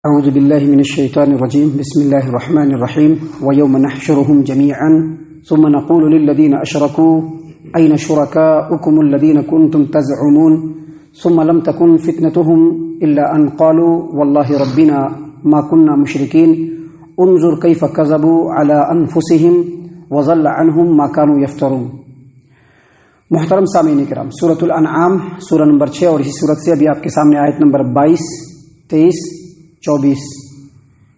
اعوذ باللہ من الشیطان الرجیم بسم اللہ الرحمن الرحیم ویوم نحشرهم جميعا ثم نقول للذین اشرکوا این شرکاؤکم الذین کنتم تزعمون ثم لم تکن فتنتهم الا ان قالوا واللہ ربنا ما كنا مشرکین انظر کیف کذبوا علی انفسهم وضل عنهم ما كانوا یفترون۔ محترم سامعین کرام، سورۃ الانعام سورہ نمبر 6 اور اسی سورت سے ابھی آپ کے سامنے آیت نمبر 22، 23، 24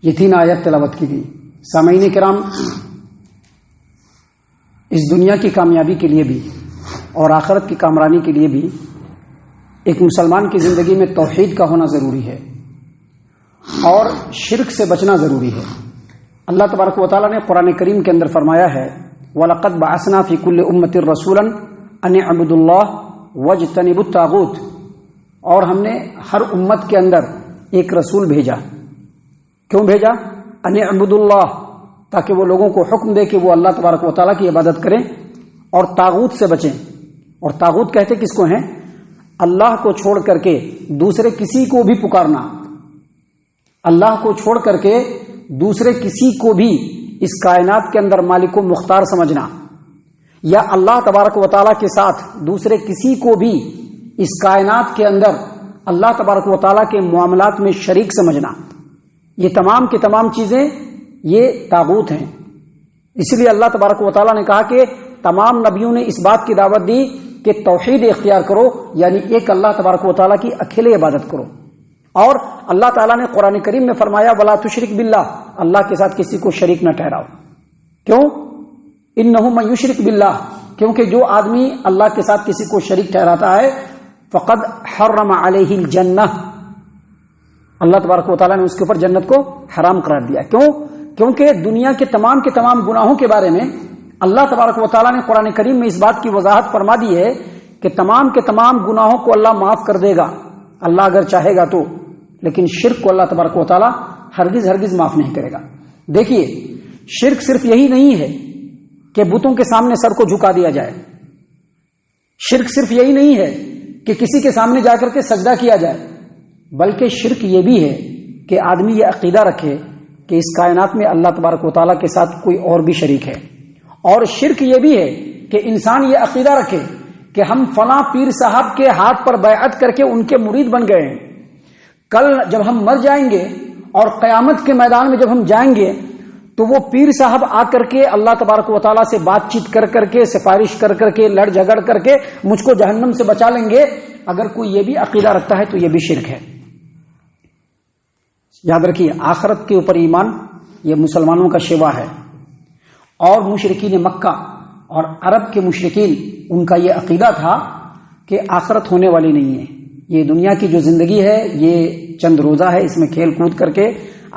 یہ 3 آیت تلاوت کی گئی۔ سامعین کرام، اس دنیا کی کامیابی کے لیے بھی اور آخرت کی کامرانی کے لیے بھی ایک مسلمان کی زندگی میں توحید کا ہونا ضروری ہے اور شرک سے بچنا ضروری ہے۔ اللہ تبارک و تعالیٰ نے قرآن کریم کے اندر فرمایا ہے وَلَقَدْ بَعَثْنَا فِي كُلِّ أُمَّةٍ رَسُولًا أَنِ اعْبُدُوا اللَّهَ وَاجْتَنِبُوا الطَّاغُوتَ، اور ہم نے ہر امت کے اندر ایک رسول بھیجا۔ کیوں بھیجا؟ ان اعبدوا اللہ، تاکہ وہ لوگوں کو حکم دے کہ وہ اللہ تبارک و تعالیٰ کی عبادت کریں اور طاغوت سے بچیں۔ اور طاغوت کہتے کس کو ہیں؟ اللہ کو چھوڑ کر کے دوسرے کسی کو بھی پکارنا، اللہ کو چھوڑ کر کے دوسرے کسی کو بھی اس کائنات کے اندر مالک و مختار سمجھنا، یا اللہ تبارک و تعالیٰ کے ساتھ دوسرے کسی کو بھی اس کائنات کے اندر اللہ تبارک و تعالیٰ کے معاملات میں شریک سمجھنا، یہ تمام کی تمام چیزیں یہ طاغوت ہیں۔ اس لیے اللہ تبارک و تعالیٰ نے کہا کہ تمام نبیوں نے اس بات کی دعوت دی کہ توحید اختیار کرو، یعنی ایک اللہ تبارک و تعالیٰ کی اکیلے عبادت کرو۔ اور اللہ تعالیٰ نے قرآن کریم میں فرمایا وَلَا تُشْرِكْ بِاللَّهِ، اللہ کے ساتھ کسی کو شریک نہ ٹھہراؤ۔ کیوں؟ إِنَّهُ مَن يُشْرِكْ بِاللَّهِ، کیونکہ جو آدمی اللہ کے ساتھ کسی کو شریک ٹھہراتا ہے فقد حرم علیہ الجنہ، اللہ تبارک و تعالیٰ نے اس کے اوپر جنت کو حرام قرار دیا۔ کیوں؟ کیونکہ دنیا کے تمام گناہوں کے بارے میں اللہ تبارک و تعالیٰ نے قرآن کریم میں اس بات کی وضاحت فرما دی ہے کہ تمام کے تمام گناہوں کو اللہ معاف کر دے گا اللہ اگر چاہے گا تو، لیکن شرک کو اللہ تبارک و تعالیٰ ہرگز معاف نہیں کرے گا۔ دیکھیے، شرک صرف یہی نہیں ہے کہ بتوں کے سامنے سر کو جھکا دیا جائے، شرک صرف یہی نہیں ہے کہ کسی کے سامنے جا کر کے سجدہ کیا جائے، بلکہ شرک یہ بھی ہے کہ آدمی یہ عقیدہ رکھے کہ اس کائنات میں اللہ تبارک و تعالیٰ کے ساتھ کوئی اور بھی شریک ہے۔ اور شرک یہ بھی ہے کہ انسان یہ عقیدہ رکھے کہ ہم فلاں پیر صاحب کے ہاتھ پر بیعت کر کے ان کے مرید بن گئے ہیں، کل جب ہم مر جائیں گے اور قیامت کے میدان میں جب ہم جائیں گے تو وہ پیر صاحب آ کر کے اللہ تبارک و تعالیٰ سے بات چیت کر کر کے، سفارش کر کر کے، لڑ جھگڑ کر کے مجھ کو جہنم سے بچا لیں گے۔ اگر کوئی یہ بھی عقیدہ رکھتا ہے تو یہ بھی شرک ہے۔ یاد رکھیے، آخرت کے اوپر ایمان یہ مسلمانوں کا شیوا ہے، اور مشرکین مکہ اور عرب کے مشرکین ان کا یہ عقیدہ تھا کہ آخرت ہونے والی نہیں ہے، یہ دنیا کی جو زندگی ہے یہ چند روزہ ہے، اس میں کھیل کود کر کے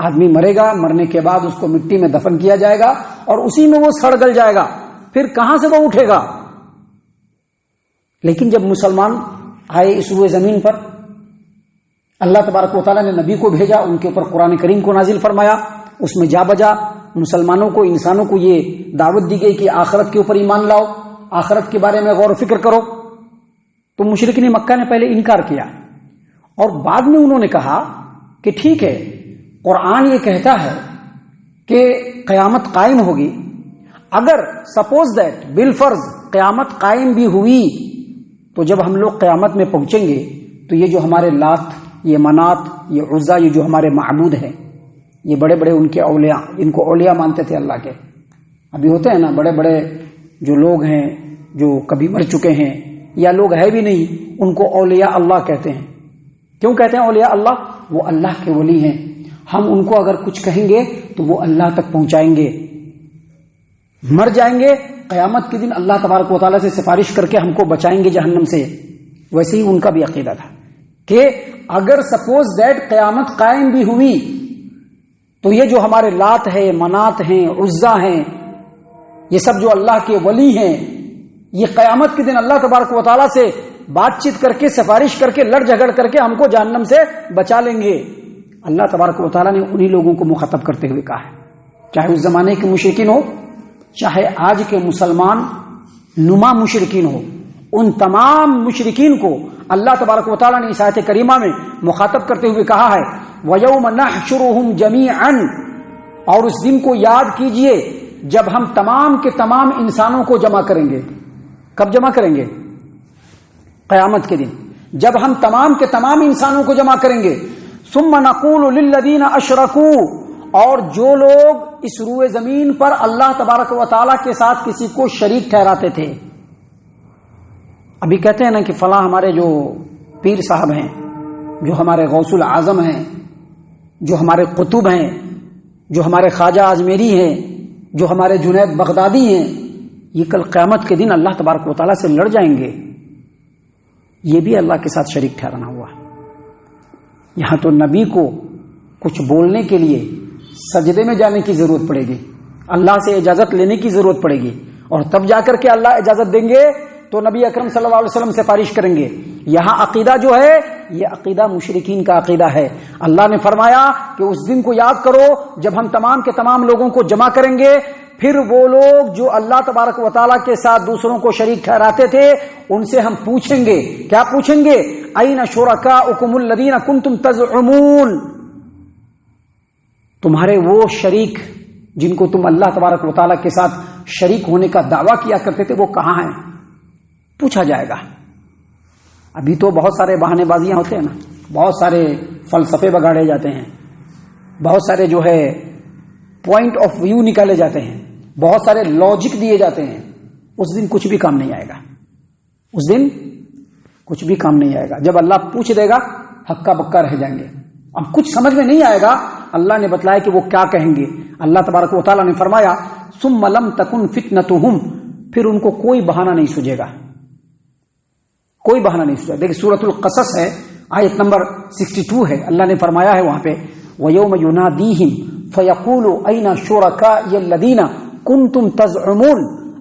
آدمی مرے گا، مرنے کے بعد اس کو مٹی میں دفن کیا جائے گا اور اسی میں وہ سڑ گل جائے گا، پھر کہاں سے وہ اٹھے گا؟ لیکن جب مسلمان آئے اس روئے زمین پر، اللہ تبارک و تعالیٰ نے نبی کو بھیجا، ان کے اوپر قرآن کریم کو نازل فرمایا، اس میں جا بجا مسلمانوں کو، انسانوں کو یہ دعوت دی گئی کہ آخرت کے اوپر ایمان لاؤ، آخرت کے بارے میں غور و فکر کرو، تو مشرکین مکہ نے پہلے انکار کیا اور بعد میں انہوں نے کہا کہ ٹھیک ہے، قرآن یہ کہتا ہے کہ قیامت قائم ہوگی، اگر سپوز دیٹ بالفرض قیامت قائم بھی ہوئی تو جب ہم لوگ قیامت میں پہنچیں گے تو یہ جو ہمارے لات، یہ منات، یہ عزا، یہ جو ہمارے معبود ہیں، یہ بڑے بڑے ان کے اولیاء، ان کو اولیاء مانتے تھے اللہ کے، ابھی ہوتے ہیں نا بڑے بڑے جو لوگ ہیں جو کبھی مر چکے ہیں یا لوگ ہے بھی نہیں، ان کو اولیاء اللہ کہتے ہیں۔ کیوں کہتے ہیں اولیاء اللہ؟ وہ اللہ کے ولی ہیں، ہم ان کو اگر کچھ کہیں گے تو وہ اللہ تک پہنچائیں گے، مر جائیں گے قیامت کے دن اللہ تبارک و تعالیٰ سے سفارش کر کے ہم کو بچائیں گے جہنم سے۔ ویسے ہی ان کا بھی عقیدہ تھا کہ اگر سپوز دیٹ قیامت قائم بھی ہوئی تو یہ جو ہمارے لات ہے، منات ہیں، عزا ہیں، یہ سب جو اللہ کے ولی ہیں، یہ قیامت کے دن اللہ تبارک و تعالیٰ سے بات چیت کر کے، سفارش کر کے، لڑ جھگڑ کر کے ہم کو جہنم سے بچا لیں گے۔ اللہ تبارک و تعالیٰ نے انہی لوگوں کو مخاطب کرتے ہوئے کہا ہے، چاہے اس زمانے کے مشرکین ہو، چاہے آج کے مسلمان نما مشرکین ہو، ان تمام مشرکین کو اللہ تبارک و تعالیٰ نے اس آیت کریمہ میں مخاطب کرتے ہوئے کہا ہے وَيَوْمَ نَحْشُرُهُمْ جَمِيعًا، اور اس دن کو یاد کیجئے جب ہم تمام کے تمام انسانوں کو جمع کریں گے. کب جمع کریں گے؟ قیامت کے دن، جب ہم تمام کے تمام انسانوں کو جمع کریں گے. ثُمَّ نَقُولُ لِلَّذِينَ أَشْرَكُوا، اور جو لوگ اس روئے زمین پر اللہ تبارک و تعالیٰ کے ساتھ کسی کو شریک ٹھہراتے تھے. ابھی کہتے ہیں نا کہ فلاں ہمارے جو پیر صاحب ہیں، جو ہمارے غوث العظم ہیں، جو ہمارے قطب ہیں، جو ہمارے خواجہ اجمیری ہیں، جو ہمارے جنید بغدادی ہیں، یہ کل قیامت کے دن اللہ تبارک و تعالیٰ سے لڑ جائیں گے. یہ بھی اللہ کے ساتھ شریک ٹھہرانا ہوا. یہاں تو نبی کو کچھ بولنے کے لیے سجدے میں جانے کی ضرورت پڑے گی، اللہ سے اجازت لینے کی ضرورت پڑے گی، اور تب جا کر کے اللہ اجازت دیں گے تو نبی اکرم صلی اللہ علیہ وسلم سے سفارش کریں گے. یہاں عقیدہ جو ہے یہ عقیدہ مشرکین کا عقیدہ ہے. اللہ نے فرمایا کہ اس دن کو یاد کرو جب ہم تمام کے تمام لوگوں کو جمع کریں گے، پھر وہ لوگ جو اللہ تبارک و تعالیٰ کے ساتھ دوسروں کو شریک ٹھہراتے تھے ان سے ہم پوچھیں گے. کیا پوچھیں گے؟ أَيْنَ شُرَكَاؤُكُمُ الَّذِينَ كُنْتُمْ تَزْعُمُونَ، تمہارے وہ شریک جن کو تم اللہ تبارک و تعالیٰ کے ساتھ شریک ہونے کا دعویٰ کیا کرتے تھے وہ کہاں ہیں؟ پوچھا جائے گا. ابھی تو بہت سارے بہانے بازیاں ہوتے ہیں نا، بہت سارے فلسفے بگاڑے جاتے ہیں، بہت سارے جو ہے پوائنٹ آف ویو نکالے جاتے ہیں، بہت سارے لاجک دیے جاتے ہیں. اس دن کچھ بھی کام نہیں آئے گا. اس دن کچھ بھی کام نہیں آئے گا. جب اللہ پوچھ دے گا ہکا بکا رہ جائیں گے. اب کچھ سمجھ میں نہیں آئے گا. اللہ نے بتلایا کہ وہ کیا کہیں گے. اللہ تبارک و تعالیٰ نے فرمایا ثم لم تکن فتنتہم، پھر ان کو کوئی بہانہ نہیں سوجے گا، کوئی بہانہ نہیں سوچا. دیکھیں سورۃ القصص ہے، آیت نمبر 62 ہے. اللہ نے فرمایا ہے وہاں پہ وَيَوْمَ يُنَادِيهِمْ فَيَقُولُ أَيْنَ شُرَكَائِيَ الَّذِينَ كُنْتُمْ تَزْعُمُونَ.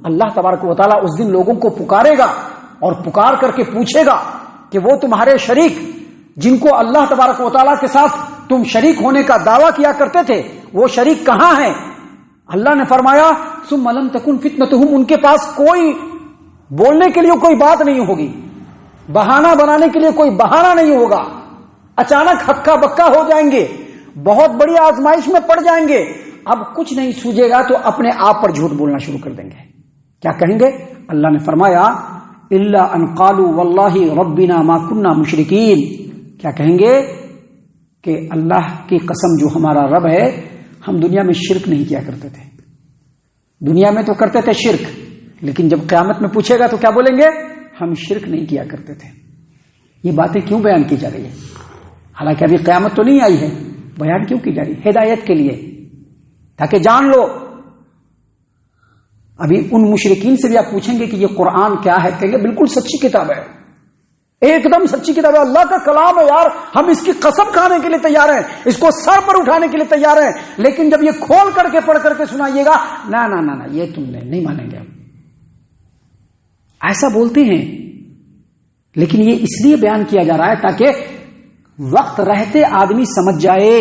اللہ تبارک و تعالیٰ اس دن لوگوں کو پکارے گا اور پکار کر کے پوچھے گا کہ وہ تمہارے شریک جن کو اللہ تبارک و تعالیٰ کے ساتھ تم شریک ہونے کا دعویٰ کیا کرتے تھے وہ شریک کہاں ہیں؟ اللہ نے فرمایا ثم لم تکن فتنتہم، ان کے پاس کوئی بولنے کے لیے کوئی بات نہیں ہوگی، بہانہ بنانے کے لیے کوئی بہانہ نہیں ہوگا. اچانک ہکا بکا ہو جائیں گے، بہت بڑی آزمائش میں پڑ جائیں گے. اب کچھ نہیں سوجے گا تو اپنے آپ پر جھوٹ بولنا شروع کر دیں گے. کیا کہیں گے؟ اللہ نے فرمایا الا ان قالوا واللہ ربنا ما كنا مشرکین. کیا کہیں گے؟ کہ اللہ کی قسم جو ہمارا رب ہے ہم دنیا میں شرک نہیں کیا کرتے تھے. دنیا میں تو کرتے تھے شرک، لیکن جب قیامت میں پوچھے گا تو کیا بولیں گے؟ ہم شرک نہیں کیا کرتے تھے. یہ باتیں کیوں بیان کی جا رہی ہے؟ حالانکہ ابھی قیامت تو نہیں آئی ہے. بیان کیوں کی جا رہی ہے؟ ہدایت کے لیے، تاکہ جان لو. ابھی ان مشرکین سے بھی آپ پوچھیں گے کہ یہ قرآن کیا ہے، کہیں گے بالکل سچی کتاب ہے، ایک دم سچی کتاب ہے، اللہ کا کلام ہے یار، ہم اس کی قسم کھانے کے لیے تیار ہیں، اس کو سر پر اٹھانے کے لیے تیار ہیں. لیکن جب یہ کھول کر کے پڑھ کر کے سنائیے گا نہ نہ نہ یہ تم نہیں مانیں گے. ایسا بولتے ہیں، لیکن یہ اس لیے بیان کیا جا رہا ہے تاکہ وقت رہتے آدمی سمجھ جائے،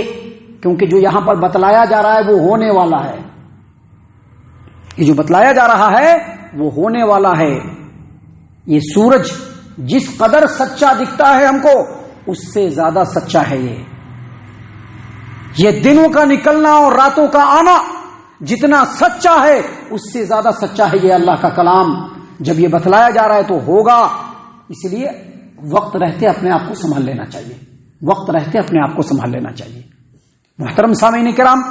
کیونکہ جو یہاں پر بتلایا جا رہا ہے وہ ہونے والا ہے. یہ جو بتلایا جا رہا ہے وہ ہونے والا ہے. یہ سورج جس قدر سچا دکھتا ہے ہم کو اس سے زیادہ سچا ہے. یہ دنوں کا نکلنا اور راتوں کا آنا جتنا سچا ہے اس سے زیادہ سچا ہے یہ اللہ کا کلام. جب یہ بتلایا جا رہا ہے تو ہوگا. اس لیے وقت رہتے اپنے آپ کو سنبھال لینا چاہیے، وقت رہتے اپنے آپ کو سنبھال لینا چاہیے. محترم سامعین کرام،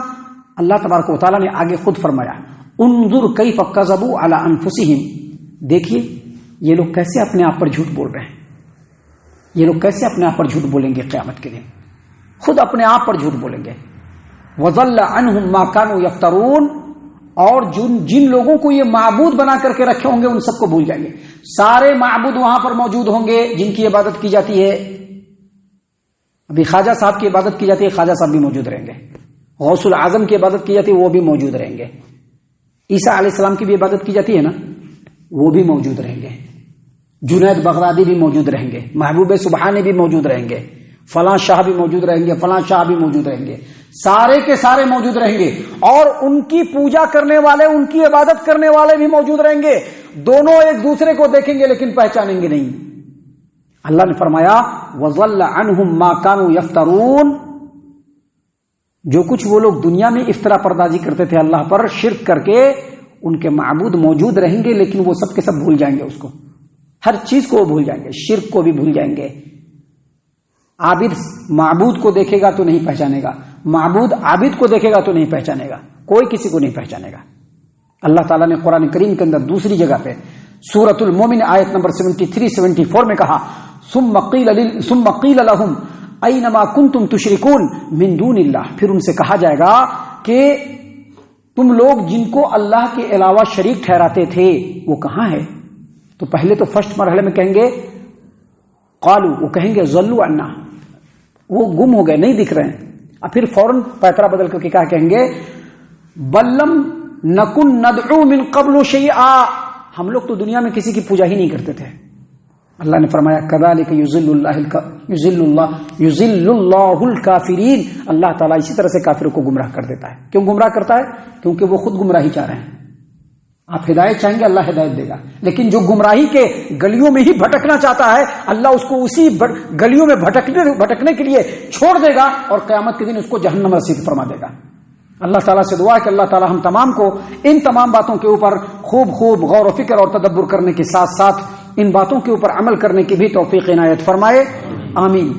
اللہ تبارک و تعالیٰ نے آگے خود فرمایا انظر کیف کذبوا علی انفسہم. دیکھیے یہ لوگ کیسے اپنے آپ پر جھوٹ بول رہے ہیں، یہ لوگ کیسے اپنے آپ پر جھوٹ بولیں گے قیامت کے دن، خود اپنے آپ پر جھوٹ بولیں گے. وضل عنہم ما كانوا یفترون. اور جن لوگوں کو یہ معبود بنا کر کے رکھے ہوں گے ان سب کو بھول جائیں گے. سارے معبود وہاں پر موجود ہوں گے جن کی عبادت کی جاتی ہے. ابھی خواجہ صاحب کی عبادت کی جاتی ہے، خواجہ صاحب بھی موجود رہیں گے. غوث العظم کی عبادت کی جاتی ہے، وہ بھی موجود رہیں گے. عیسیٰ علیہ السلام کی بھی عبادت کی جاتی ہے نا، وہ بھی موجود رہیں گے. جنید بغدادی بھی موجود رہیں گے، محبوب سبحانی بھی موجود رہیں گے، فلاں شاہ بھی موجود رہیں گے، فلاں شاہ بھی موجود رہیں گے. سارے کے سارے موجود رہیں گے. اور ان کی پوجا کرنے والے، ان کی عبادت کرنے والے بھی موجود رہیں گے. دونوں ایک دوسرے کو دیکھیں گے لیکن پہچانیں گے نہیں. اللہ نے فرمایا وَضَلَّ عَنْهُمْ مَا كَانُوا يَفْتَرُونَ. جو کچھ وہ لوگ دنیا میں افطرا پردازی کرتے تھے اللہ پر شرک کر کے، ان کے معبود موجود رہیں گے لیکن وہ سب کے سب بھول جائیں گے اس کو، ہر چیز کو وہ بھول جائیں گے، شرک کو بھی بھول جائیں گے۔ عابد معبود کو دیکھے گا تو نہیں پہچانے گا، معبود عابد کو دیکھے گا تو نہیں پہچانے گا، کوئی کسی کو نہیں پہچانے گا۔ اللہ تعالیٰ نے قرآن کریم کے اندر دوسری جگہ پہ سورۃ المومن آیت نمبر 73-74 میں کہا ثم قیل لهم اینما کنتم تشرکون من دون اللہ، پھر ان سے کہا جائے گا کہ تم لوگ جن کو اللہ کے علاوہ شریک ٹھہراتے تھے وہ کہاں ہے؟ تو پہلے تو فرسٹ مرحلے میں کہیں گے قالوا، وہ کہیں گے ضلوا عنا، وہ گم ہو گئے، نہیں دکھ رہے ہیں۔ اور پھر فوراً پیترا بدل کر کے کیا کہیں گے؟ بلم نکن ندعو من قبل شیئا، ہم لوگ تو دنیا میں کسی کی پوجا ہی نہیں کرتے تھے۔ اللہ نے فرمایا کذالک یضل اللہ الکافرین، اللہ تعالیٰ اسی طرح سے کافروں کو گمراہ کر دیتا ہے۔ کیوں گمراہ کرتا ہے؟ کیونکہ وہ خود گمراہی چاہ رہے ہیں۔ آپ ہدایت چاہیں گے اللہ ہدایت دے گا، لیکن جو گمراہی کے گلیوں میں ہی بھٹکنا چاہتا ہے اللہ اس کو اسی گلیوں میں بھٹکنے کے لیے چھوڑ دے گا اور قیامت کے دن اس کو جہنم رسید فرما دے گا۔ اللہ تعالیٰ سے دعا ہے کہ اللہ تعالیٰ ہم تمام کو ان تمام باتوں کے اوپر خوب غور و فکر اور تدبر کرنے کے ساتھ ساتھ ان باتوں کے اوپر عمل کرنے کی بھی توفیق عنایت فرمائے، آمین۔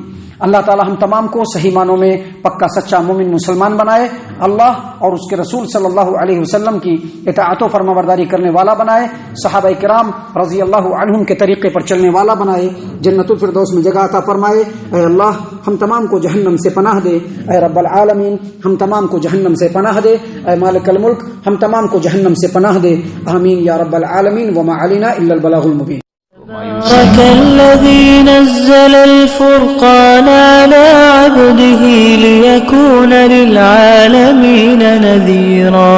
اللہ تعالیٰ ہم تمام کو صحیح معنوں میں پکا سچا مومن مسلمان بنائے، اللہ اور اس کے رسول صلی اللہ علیہ وسلم کی اطاعت و فرمانبرداری کرنے والا بنائے، صحابہ کرام رضی اللہ عنہم کے طریقے پر چلنے والا بنائے، جنت الفردوس میں جگہ عطا فرمائے۔ اے اللہ ہم تمام کو جہنم سے پناہ دے، اے رب العالمین ہم تمام کو جہنم سے پناہ دے، اے مالک الملک ہم تمام کو جہنم سے پناہ دے، آمین یا رب العالمین۔ وما علینا الا البلاغ المبین۔ الذي نزل الفرقان على عبده ليكون للعالمين نذيرا